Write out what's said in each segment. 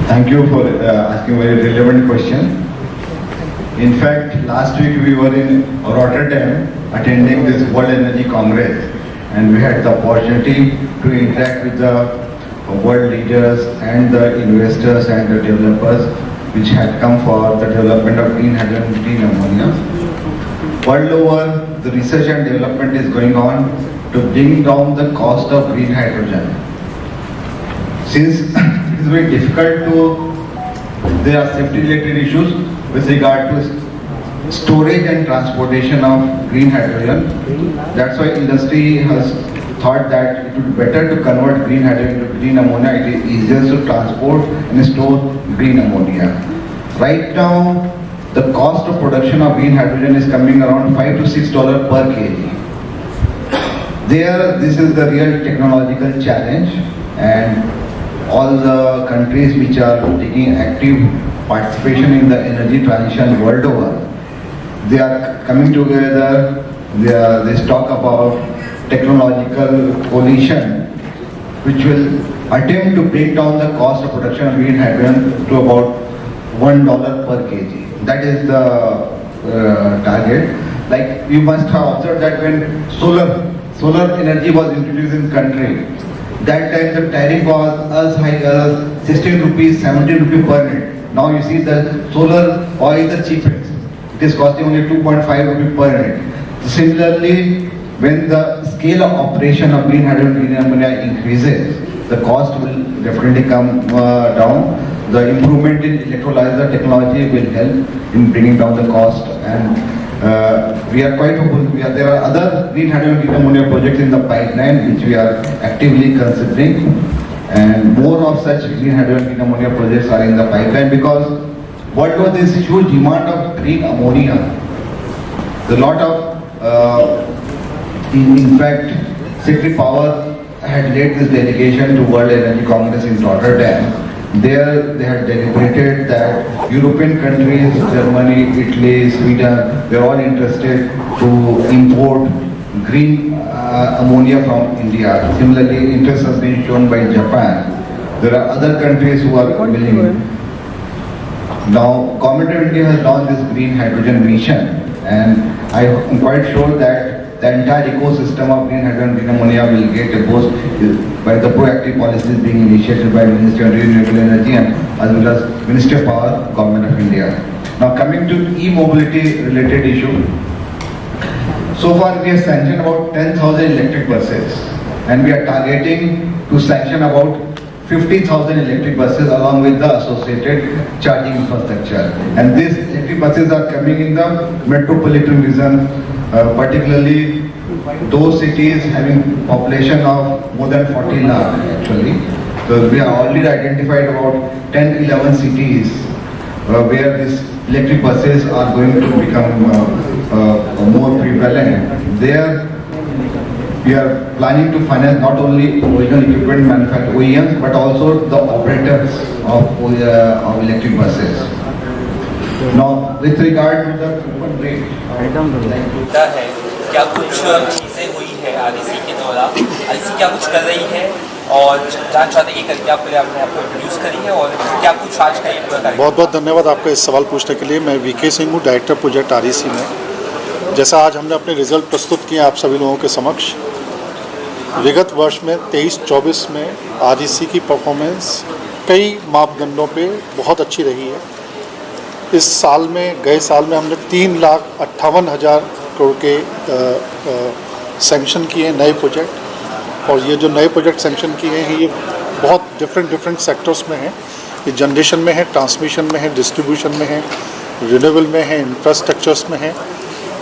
Thank you for asking a very relevant question. In fact, last week we were in Rotterdam attending this World Energy Congress, and we had the opportunity to interact with the world leaders and the investors and the developers which had come for the development of green hydrogen and green ammonia. World over, the research and development is going on to bring down the cost of green hydrogen. Since it is very difficult to, there are safety related issues with regard to storage and transportation of green hydrogen. That's why industry has thought that it would be better to convert green hydrogen to green ammonia. It is easier to transport and store green ammonia. Right now, the cost of production of green hydrogen is coming around $5 to $6 per kg. This is the real technological challenge, and all the countries which are taking active participation in the energy transition world over, they are coming together, they talk about technological coalition which will attempt to break down the cost of production of green hydrogen to about $1 per kg. That is the target. Like you must have observed that when solar energy was introduced in country, that time the tariff was as high as 16 rupees, 17 rupees per unit. Now you see the solar oil is the cheapest. It is costing only 2.5 rupees per unit. Similarly, when the scale of operation of green hydrogen and green ammonia increases, the cost will definitely come down. The improvement in electrolyzer technology will help in bringing down the cost, and we are quite hopeful. There are other green hydrogen green ammonia projects in the pipeline which we are actively considering, and more of such green hydrogen green ammonia projects are in the pipeline because what was this huge demand of green ammonia? The lot of in fact, Secretary Power had led this delegation to World Energy Congress in Rotterdam. There they had deliberated that European countries, Germany, Italy, Sweden, they are all interested to import green ammonia from India. Similarly, interest has been shown by Japan. There are other countries who are willing. Now, Government of India has launched this green hydrogen mission, and I am quite sure that the entire ecosystem of green hydrogen and green ammonia will get a boost by the proactive policies being initiated by Ministry of Renewable Energy and as well as Ministry of Power, Government of India. Now coming to e-mobility related issue. So far we have sanctioned about 10,000 electric buses, and we are targeting to sanction about 50,000 electric buses along with the associated charging infrastructure. And these electric buses are coming in the metropolitan region, particularly those cities having population of more than 40 lakh actually. So we have already identified about 10-11 cities where these electric buses are going to become more prevalent. There we are planning to finance not only original equipment manufacturers, OEMs, but also the operators of electric buses. Now, with regard to the coupon rate, क्या कुछ चीज़ें हुई है REC के दौरान, REC क्या कुछ कर रही है और जान चाहते हैं करके आपने आपको इंट्रोड्यूस करी है और क्या कुछ आज का ये पूरा कार्यक्रम। बहुत बहुत धन्यवाद आपका इस सवाल पूछने के लिए। मैं वीके सिंह हूँ, डायरेक्टर प्रोजेक्ट आरईसी में। जैसा आज हमने अपने रिजल्ट प्रस्तुत किए आप सभी लोगों के समक्ष, विगत वर्ष में 23-24 में आरईसी की परफॉर्मेंस कई मापदंडों पे बहुत अच्छी रही है। इस साल में, गए साल में हमने 3,58,000 करोड़ के सैंक्शन किए नए प्रोजेक्ट, और ये जो नए प्रोजेक्ट सैंक्शन किए हैं ये बहुत डिफरेंट सेक्टर्स में हैं। ये जनरेशन में है, ट्रांसमिशन में है, डिस्ट्रीब्यूशन में है, रिन्यूएबल में है, इंफ्रास्ट्रक्चर्स में है,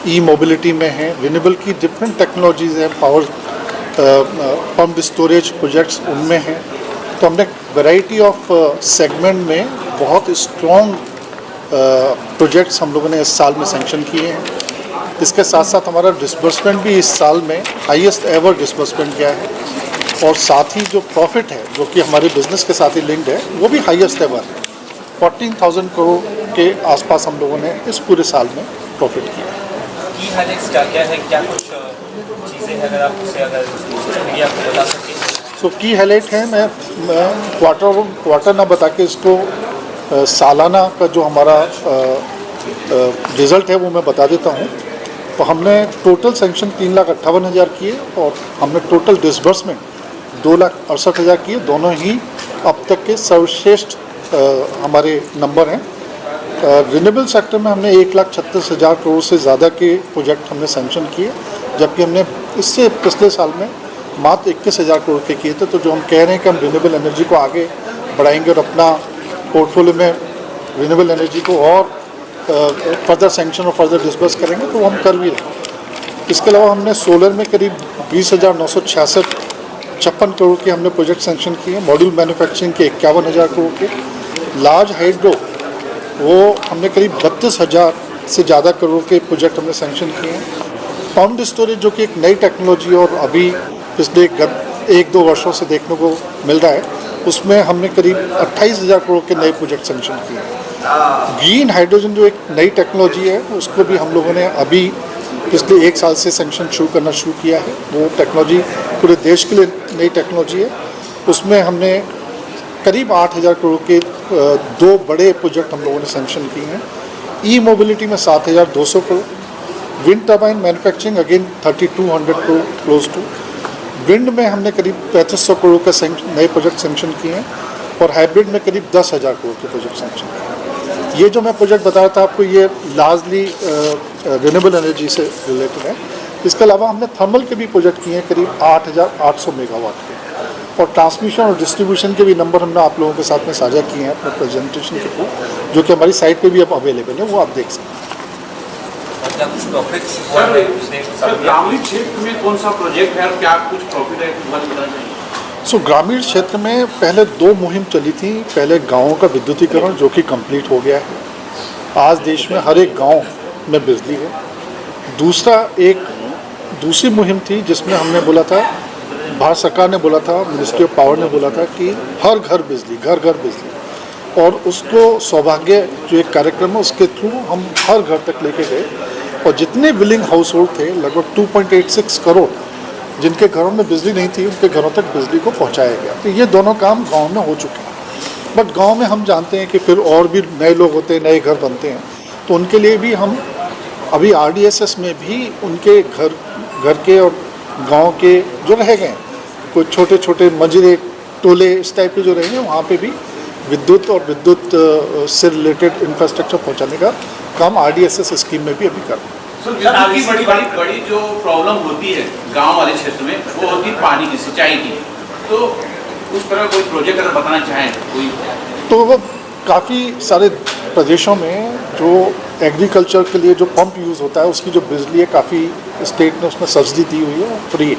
ई मोबिलिटी में है, रिन्यूएबल की डिफरेंट टेक्नोलॉजीज़ हैं, पावर पम्प स्टोरेज प्रोजेक्ट्स उनमें हैं। तो हमने वैरायटी ऑफ सेगमेंट में बहुत स्ट्रॉन्ग प्रोजेक्ट्स हम लोगों ने इस साल में सैंक्शन किए हैं। इसके साथ साथ हमारा डिसबर्समेंट भी इस साल में हाईएस्ट एवर डिसबर्समेंट गया है, और साथ ही जो प्रॉफिट है जो कि हमारे बिजनेस के साथ ही लिंक्ड है वो भी हाईएस्ट एवर है। 14,000 करोड़ के आसपास हम लोगों ने इस पूरे साल में प्रॉफिट किया है। क्या कुछ चीज़ें अगर आप उसे अगर आपको बता सकें। सो सो की हाईलाइट है, मैं क्वार्टर ना बता के इसको सालाना का जो हमारा रिज़ल्ट है वो मैं बता देता हूँ। तो हमने टोटल सेंक्शन 3,58,000 किए और हमने टोटल डिसबर्समेंट 2,68,000 किए। दोनों ही अब तक के सर्वश्रेष्ठ हमारे नंबर हैं। रिन्यूएबल सेक्टर में हमने 1,36,000 करोड़ से ज़्यादा के प्रोजेक्ट हमने सैंक्शन किए, जबकि हमने इससे पिछले साल में मात्र 21,000 करोड़ के किए थे। तो जो हम कह रहे हैं कि हम रिन्यूएबल एनर्जी को आगे बढ़ाएंगे और अपना पोर्टफोलियो में रिन्यूएबल एनर्जी को और फर्दर सैंक्शन और फर्दर डिस्बर्स करेंगे, तो वो हम कर भी रहे हैं। इसके अलावा हमने सोलर में करीब 20,956 करोड़ के हमने प्रोजेक्ट सैंक्शन किए। मॉड्यूल मैन्युफैक्चरिंग के 51,000 करोड़ के। लार्ज हाइड्रो वो हमने करीब 32,000 से ज़्यादा करोड़ के प्रोजेक्ट हमने सैंक्शन किए हैं। पम्प्ड स्टोरेज जो कि एक नई टेक्नोलॉजी और अभी पिछले 1-2 वर्षों से देखने को मिल रहा है, उसमें हमने करीब 28,000 करोड़ के नए प्रोजेक्ट सैंक्शन किए हैं। ग्रीन हाइड्रोजन जो एक नई टेक्नोलॉजी है, उसको भी हम लोगों ने अभी पिछले 1 साल से सैंक्शन करना शुरू किया है। वो टेक्नोलॉजी पूरे देश के लिए नई टेक्नोलॉजी है। उसमें हमने करीब 8,000 करोड़ के 2 बड़े प्रोजेक्ट हम लोगों ने सैंक्शन किए हैं। ई मोबिलिटी में 7,200 crore. Wind turbine manufacturing again 3,200 crore close to. Wind में हमने करीब 3,500 करोड़ का नए प्रोजेक्ट सैंक्शन किए हैं और हाइब्रिड में करीब 10,000 करोड़ के प्रोजेक्ट सैंक्शन किए हैं। ये जो मैं प्रोजेक्ट बता रहा था आपको, ये लार्जली रिन्यूएबल एनर्जी से रिलेटेड है। इसके अलावा हमने थर्मल के भी प्रोजेक्ट किए हैं करीब 8,800 मेगावाट के, और ट्रांसमिशन और डिस्ट्रीब्यूशन के भी नंबर हमने आप लोगों के साथ में साझा किए हैं अपने प्रेजेंटेशन के थ्रू, जो कि हमारी साइट पे भी अब अवेलेबल है, वो आप देख सकते हैं। ग्रामीण क्षेत्र में कौन सा प्रोजेक्ट है और क्या कुछ प्रॉफिट है, बताना चाहिए। सो ग्रामीण क्षेत्र में पहले 2 मुहिम चली थी। पहले गाँवों का विद्युतीकरण जो कि कंप्लीट हो गया है, आज देश में हर एक गाँव में बिजली है। दूसरी मुहिम थी जिसमें हमने बोला था, भारत सरकार ने बोला था, मिनिस्ट्री ऑफ पावर ने बोला था कि हर घर बिजली, घर घर बिजली, और उसको सौभाग्य जो एक कार्यक्रम है उसके थ्रू हम हर घर तक लेके गए, और जितने विलिंग हाउस होल्ड थे लगभग 2.86 करोड़ जिनके घरों में बिजली नहीं थी, उनके घरों तक बिजली को पहुंचाया गया। तो ये दोनों काम गांव में हो चुके हैं। बट गांव में हम जानते हैं कि फिर और भी नए लोग होते हैं, नए घर बनते हैं, तो उनके लिए भी हम अभी RDSS में भी उनके घर के और गांव के जो रह गए हैं, कोई छोटे छोटे मजरे टोले इस टाइप के जो रहे हैं, वहाँ पे भी विद्युत और विद्युत से रिलेटेड इंफ्रास्ट्रक्चर पहुँचाने का काम RDSS स्कीम में भी अभी कर रहे हैं। बड़ी जो प्रॉब्लम होती है गांव वाले क्षेत्र में, वो होती है पानी की, सिंचाई की। तो उस तरह कोई प्रोजेक्ट अगर बताना चाहें कोई, तो वो काफ़ी सारे प्रदेशों में जो एग्रीकल्चर के लिए जो पंप यूज़ होता है, उसकी जो बिजली है, काफ़ी स्टेट ने उसमें सब्सिडी दी हुई है, फ्री है।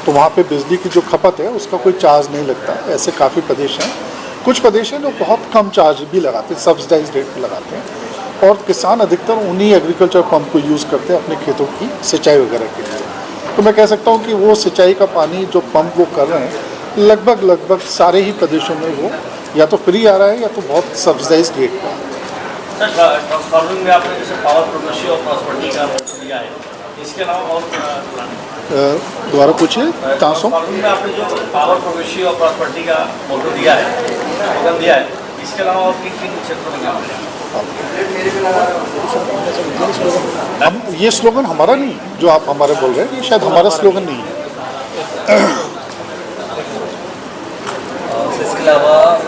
तो वहाँ पे बिजली की जो खपत है उसका कोई चार्ज नहीं लगता। ऐसे काफ़ी प्रदेश हैं। कुछ प्रदेश हैं जो बहुत कम चार्ज भी लगाते हैं, सब्सिडाइज रेट पर लगाते हैं, और किसान अधिकतर उन्हीं एग्रीकल्चर पंप को यूज़ करते हैं अपने खेतों की सिंचाई वगैरह के लिए। तो मैं कह सकता हूँ कि वो सिंचाई का पानी जो पंप वो कर रहे हैं, लगभग सारे ही प्रदेशों में वो या तो फ्री आ रहा है या तो बहुत सब्सिडाइज रेट पर। सर, ट्रांसफार्मर में आपने जैसे पावर प्रोग्रेसिव और प्रॉस्पेरिटी का दिया है, इसके अलावा और दोबारा पूछिए। ट्रांसफार्मर में आपने जो पावर प्रोग्रेसिव और प्रॉस्पेरिटी का मोटो दिया है, स्लोगन दिया है, इसके अलावा और किन क्षेत्रों में काम करें? हम ये स्लोगन हमारा नहीं है, जो आप हमारे बोल रहे हैं, ये शायद हमारा स्लोगन नहीं है। इसके अलावा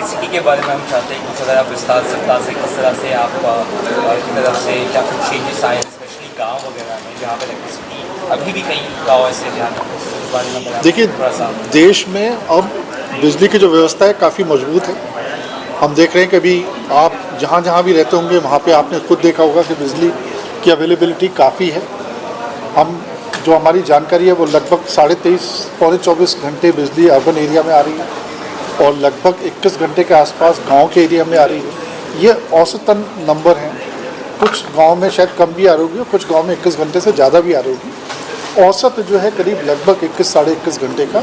सिटी के बारे में हम चाहते हैं कुछ अगर आप विस्तार से बता सकें, किस तरह से आप की तरफ से क्या कुछ चेंजेस आए, स्पेशली गांव वगैरह में जहाँ पर इलेक्ट्रिसिटी अभी भी कई गाँव ऐसे ध्यान इस बारे में। देखिए, देश में अब बिजली की जो व्यवस्था है काफ़ी मजबूत है। हम देख रहे हैं कि अभी आप जहाँ भी रहते होंगे वहाँ पे आपने खुद देखा होगा कि बिजली की अवेलेबिलिटी काफ़ी है। हम जो हमारी जानकारी है वो लगभग 23.5 पौने 24 घंटे बिजली अर्बन एरिया में आ रही है और लगभग 21 घंटे के आसपास गांव के एरिया में आ रही है। ये औसतन नंबर हैं। कुछ गांव में शायद कम भी आ रही होगी, कुछ गांव में 21 घंटे से ज़्यादा भी आ रही होगी। औसत जो है करीब लगभग 21 साढ़े 21 घंटे का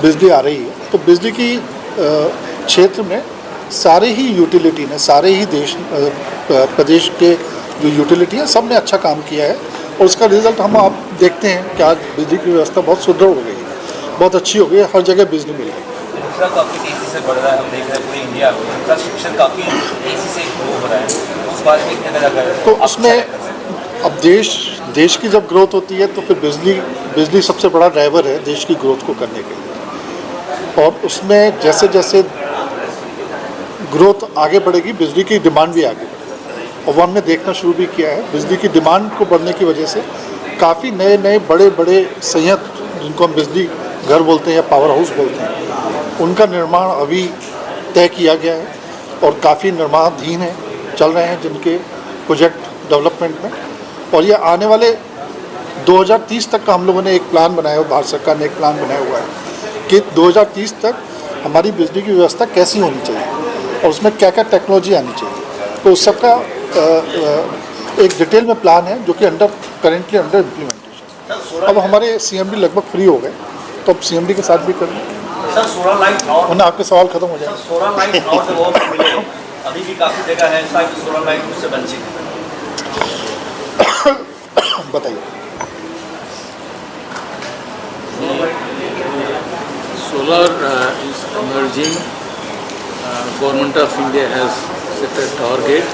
बिजली आ रही है। तो बिजली की क्षेत्र में सारे ही यूटिलिटी ने, सारे ही प्रदेश के जो यूटिलिटी है, सब ने अच्छा काम किया है और उसका रिजल्ट हम आप देखते हैं कि आज बिजली की व्यवस्था बहुत सुदृढ़ हो गई है। बहुत अच्छी हो गई है, हर जगह बिजली मिल रही है। इंफ्रा काफ़ी तेज़ी से बढ़ रहा है, हम देख रहे हैं पूरे इंडिया में इंफ्रास्ट्रक्चर काफ़ी तेज़ी से ग्रो हो रहा है, तो उस बारे में क्या अगर तो आप उसमें शेयर कर सकते हैं। अब देश की जब ग्रोथ होती है तो फिर बिजली सबसे बड़ा ड्राइवर है देश की ग्रोथ को करने के लिए। और उसमें जैसे जैसे ग्रोथ आगे बढ़ेगी बिजली की डिमांड भी आगे बढ़ेगी, और वो हमने देखना शुरू भी किया है। बिजली की डिमांड को बढ़ने की वजह से काफ़ी नए बड़े संयंत्र, जिनको हम बिजली घर बोलते हैं या पावर हाउस बोलते हैं, उनका निर्माण अभी तय किया गया है और काफ़ी निर्माणाधीन है, चल रहे हैं जिनके प्रोजेक्ट डेवलपमेंट में। और ये आने वाले 2030 तक का हम लोगों ने एक प्लान बनाया हुआ, भारत सरकार ने एक प्लान बनाया हुआ है कि 2030 तक हमारी बिजली की व्यवस्था कैसी होनी चाहिए और उसमें क्या क्या टेक्नोलॉजी आनी चाहिए। तो उस सबका एक डिटेल में प्लान है जो कि करेंटली अंडर इम्प्लीमेंटेशन। अब हमारे CMD लगभग फ्री हो गए, तो अब CMD के साथ भी करें। सर सोलर लाइट और वरना आपके सवाल खत्म हो जाए। सोलर लाइट और से वो मिले अभी भी काफ़ी जगह है ऐसा कि सोलर लाइट उससे वंचित है। बताइए। Solar is emerging. Government of India has set a target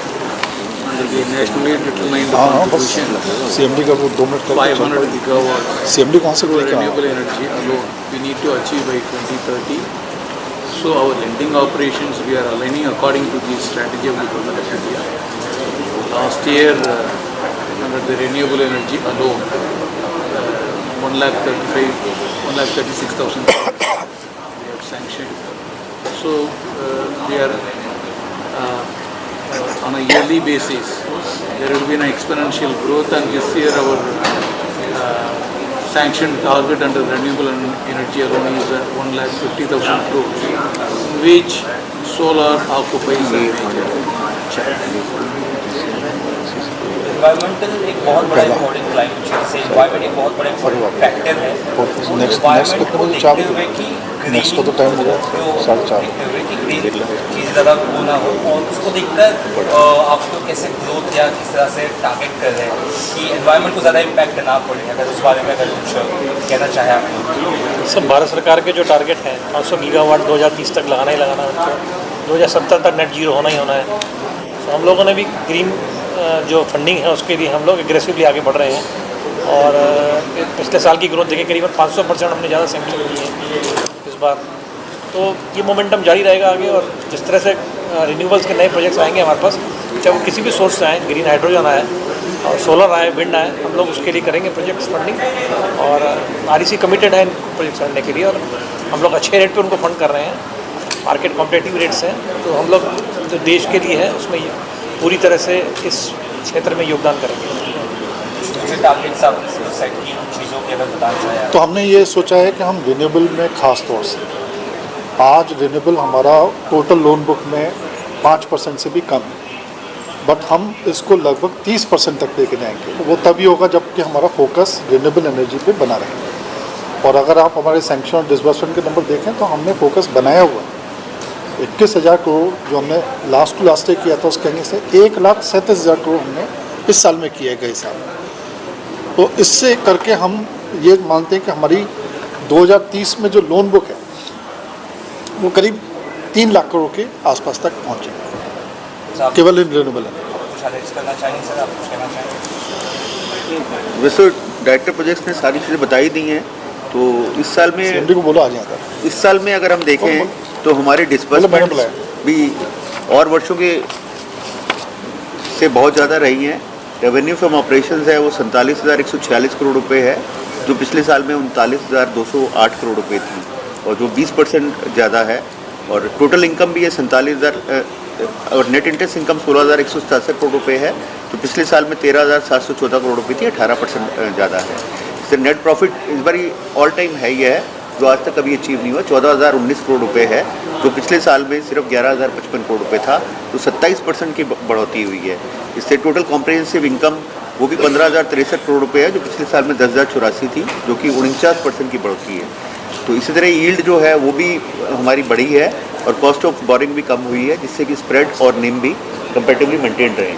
under the nationally determined हाँ बस contribution CMD का वो 2 मिनट का 500 gigawatts CMD कहाँ से for लेके आया? renewable energy alone we need to achieve by 2030. So our lending operations we are aligning according to the strategy of the Government of India. Last year under the renewable energy alone 1,36,000 we have sanctioned. So we are on a yearly basis there will be an exponential growth, and this year our sanctioned target under renewable energy alone is 1,50,000 crores, which solar occupies a major challenge. Environmental एक बहुत बड़ा important climate change से environment एक बहुत बड़ा important factor है। Next को देखते हुए कि नेक्स्ट को तो टाइम दिया 4:30। देखते हुए कि ग्रीन चीज़ ज़्यादा वो ना हो, और उसको देखकर आपको कैसे ग्रोथ या किस तरह से टारगेट कर रहे हैं कि एनवायरमेंट को ज़्यादा इम्पैक्ट ना पड़े, अगर उस बारे में अगर कुछ कहना चाहें आप। सब भारत सरकार के जो टारगेट हैं 500 गीगावाट 2030 तक लगाना ही लगाना है उनको, 2070 तक नेट जीरो होना ही होना है। तो हम लोगों ने भी ग्रीन जो फंडिंग है उसके लिए हम लोग एग्रेसिवली आगे बढ़ रहे हैं, और पिछले साल की ग्रोथ देखें करीबन 500% हमने ज़्यादा सैंक्शन की है इस बार। तो ये मोमेंटम जारी रहेगा आगे, और जिस तरह से रिन्यूएबल्स के नए प्रोजेक्ट्स आएंगे हमारे पास, चाहे वो किसी भी सोर्स से आए, ग्रीन हाइड्रोजन आए और सोलर आए, विंड आए, हम लोग उसके लिए करेंगे प्रोजेक्ट्स फंडिंग, और REC कमिटेड है इन प्रोजेक्ट्स करने के लिए, और हम लोग अच्छे रेट पे उनको फंड कर रहे हैं, मार्केट कॉम्पिटिटिव रेट्स हैं। तो हम लोग जो देश के लिए है उसमें पूरी तरह से इस क्षेत्र में योगदान करेंगे। टारगेट्स आप सेट की चीज़ों की अगर बताना चाहें तो हमने ये सोचा है कि हम रिन्यूएबल में खास तौर से, आज रिन्यूएबल हमारा टोटल लोन बुक में 5% से भी कम है, बट हम इसको लगभग 30% तक लेके जाएंगे। वो तभी होगा जबकि हमारा फोकस रिन्यूएबल एनर्जी पे बना रहेगा। और अगर आप हमारे सैंक्शन और डिसबर्समेंट के नंबर देखें तो हमने फोकस बनाया हुआ है। 21,000 करोड़ जो हमने लास्ट टू लास्ट ईयर किया था उसके से 1,37,000 करोड़ हमने इस साल में किए गए साल में। तो इससे करके हम ये मानते हैं कि हमारी 2030 में जो लोन बुक है वो करीब 3 लाख करोड़ के आसपास तक पहुँचेगा, केवल इन रिन्यूएबल है। करना चाहेंगे सर, आप कुछ कहना चाहेंगे? वैसे डायरेक्टर प्रोजेक्ट्स ने सारी चीज़ें बताई दी हैं। तो इस साल में CMD को बोलो आ जाता है। इस साल में अगर हम देखें तो हमारे डिस्बर्समेंट भी और वर्षों के से बहुत ज़्यादा रही हैं। रेवेन्यू फ्रॉम ऑपरेशंस है वो 47,146 करोड़ रुपए है, जो पिछले साल में 39,208 करोड़ रुपए थी, और जो 20% ज़्यादा है। और टोटल इनकम भी है 47,000, और नेट इंटरेस्ट इनकम 16,167 करोड़ रुपए है, तो पिछले साल में 13,714 करोड़ रुपए थी, 18% ज़्यादा है। इससे नेट प्रॉफिट इस बार ऑल टाइम है ही है, जो आज तक कभी अचीव नहीं हुआ, 14,019 करोड़ रुपए है, जो पिछले साल में सिर्फ 11,055 करोड़ रुपए था, तो 27% की बढ़ोतरी हुई है। इससे टोटल कॉम्प्रिहेंसिव इनकम वो भी 15,063 करोड़ रुपए है, जो पिछले साल में 10,084 थी, जो कि 49% की बढ़ोतरी है। तो इसी तरह यील्ड जो है वो भी हमारी बढ़ी है, और कॉस्ट ऑफ बोरिंग भी कम हुई है, जिससे कि स्प्रेड और निम भी कंपैरेटिवली मेंटेन रहे।